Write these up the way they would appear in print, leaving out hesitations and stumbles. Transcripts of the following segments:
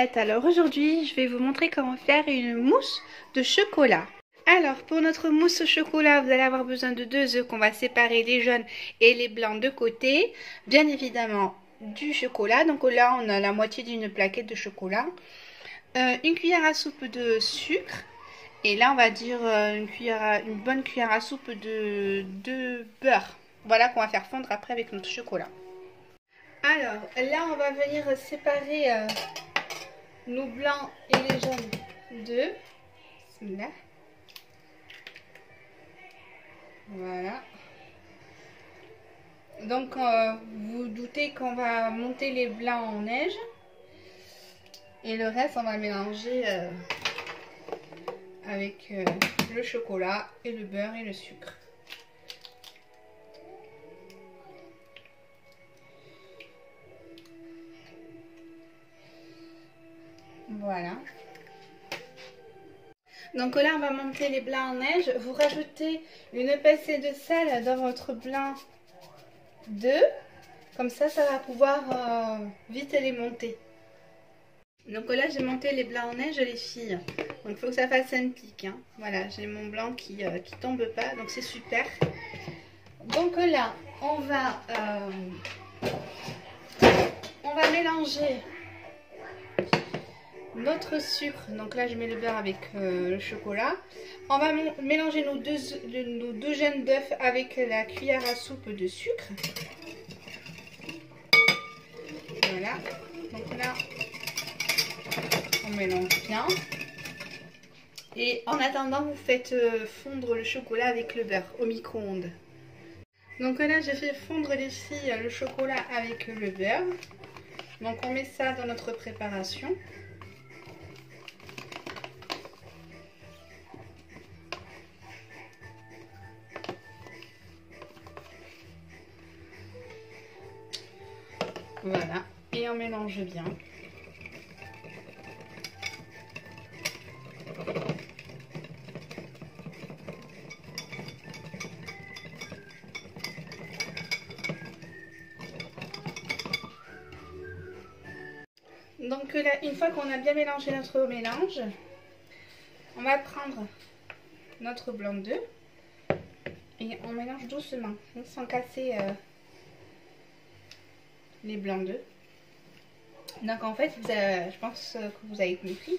Bnat. Alors aujourd'hui je vais vous montrer comment faire une mousse de chocolat. Alors pour notre mousse au chocolat vous allez avoir besoin de 2 œufs qu'on va séparer les jaunes et les blancs de côté. Bien évidemment du chocolat, donc là on a la moitié d'une plaquette de chocolat. Une cuillère à soupe de sucre. Et là on va dire une bonne cuillère à soupe de beurre. Voilà qu'on va faire fondre après avec notre chocolat. Alors là on va venir séparer nos blancs et les jaunes d'œufs. Bismillah. Voilà. Donc vous doutez qu'on va monter les blancs en neige. Et le reste on va mélanger avec le chocolat et le beurre et le sucre. Voilà. Donc là on va monter les blancs en neige. Vous rajoutez une pincée de sel dans votre blanc d'œuf. Comme ça va pouvoir vite les monter. Donc là j'ai monté les blancs en neige les filles. Donc il faut que ça fasse un pic. Hein. Voilà, j'ai mon blanc qui tombe pas. Donc c'est super. Donc là on va mélanger notre sucre. Donc là je mets le beurre avec le chocolat. On va mélanger nos deux jaunes d'œufs avec la cuillère à soupe de sucre. Voilà. Donc là on mélange bien. Et en attendant vous faites fondre le chocolat avec le beurre au micro-ondes. Donc là j'ai fait fondre les filles le chocolat avec le beurre. Donc on met ça dans notre préparation. Voilà, et on mélange bien. Donc là, une fois qu'on a bien mélangé notre mélange, on va prendre notre blanc d'œuf et on mélange doucement, sans casser les blancs d'œufs. Donc en fait, je pense que vous avez compris.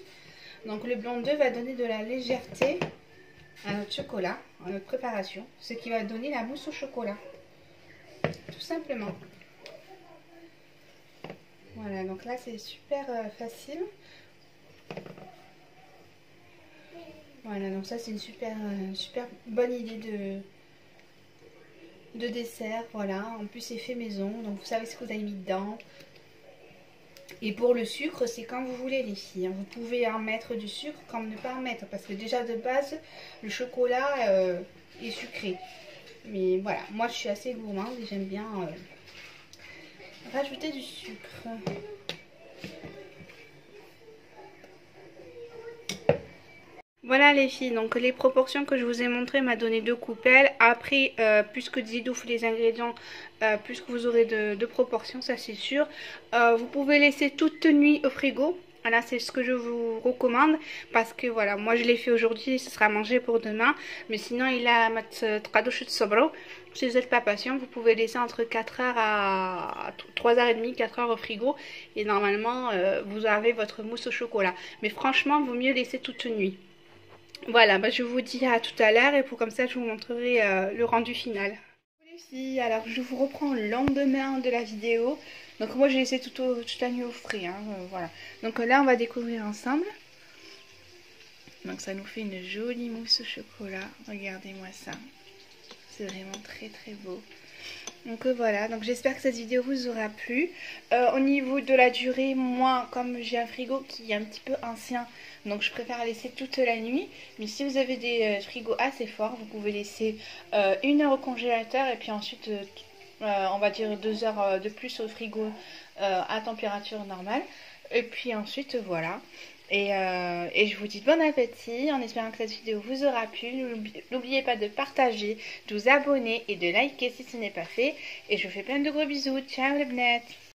Donc le blanc d'œuf va donner de la légèreté à notre chocolat, à notre préparation, ce qui va donner la mousse au chocolat. Tout simplement. Voilà, donc là c'est super facile. Voilà, donc ça c'est une super bonne idée de dessert. Voilà, en plus c'est fait maison, donc vous savez ce que vous avez mis dedans. Et pour le sucre, c'est quand vous voulez les filles. Vous pouvez en mettre du sucre comme ne pas en mettre. Parce que déjà de base, le chocolat est sucré. Mais voilà, moi je suis assez gourmande et j'aime bien rajouter du sucre. Voilà les filles, donc les proportions que je vous ai montrées m'a donné 2 coupelles. Après, plus que Zidouf les ingrédients, plus que vous aurez de proportions, ça c'est sûr. Vous pouvez laisser toute nuit au frigo. Voilà, c'est ce que je vous recommande. Parce que voilà, moi je l'ai fait aujourd'hui, ce sera mangé pour demain. Mais sinon, il a traduche de sobro. Si vous n'êtes pas patient, vous pouvez laisser entre 4h à 3h30, 4h au frigo. Et normalement, vous avez votre mousse au chocolat. Mais franchement, il vaut mieux laisser toute nuit. Voilà, bah je vous dis à tout à l'heure et pour comme ça je vous montrerai le rendu final. Les filles, alors je vous reprends le lendemain de la vidéo. Donc moi j'ai laissé toute la nuit au frais, hein, voilà. Donc là on va découvrir ensemble. Donc ça nous fait une jolie mousse au chocolat. Regardez-moi ça. C'est vraiment très très beau. Donc voilà, donc j'espère que cette vidéo vous aura plu. Au niveau de la durée, moi comme j'ai un frigo qui est un petit peu ancien, donc je préfère laisser toute la nuit. Mais si vous avez des frigos assez forts, vous pouvez laisser 1 heure au congélateur et puis ensuite on va dire 2 heures de plus au frigo à température normale. Et puis ensuite voilà. Et je vous dis bon appétit en espérant que cette vidéo vous aura plu. N'oubliez pas de partager, de vous abonner et de liker si ce n'est pas fait. Et je vous fais plein de gros bisous. Ciao les bnettes.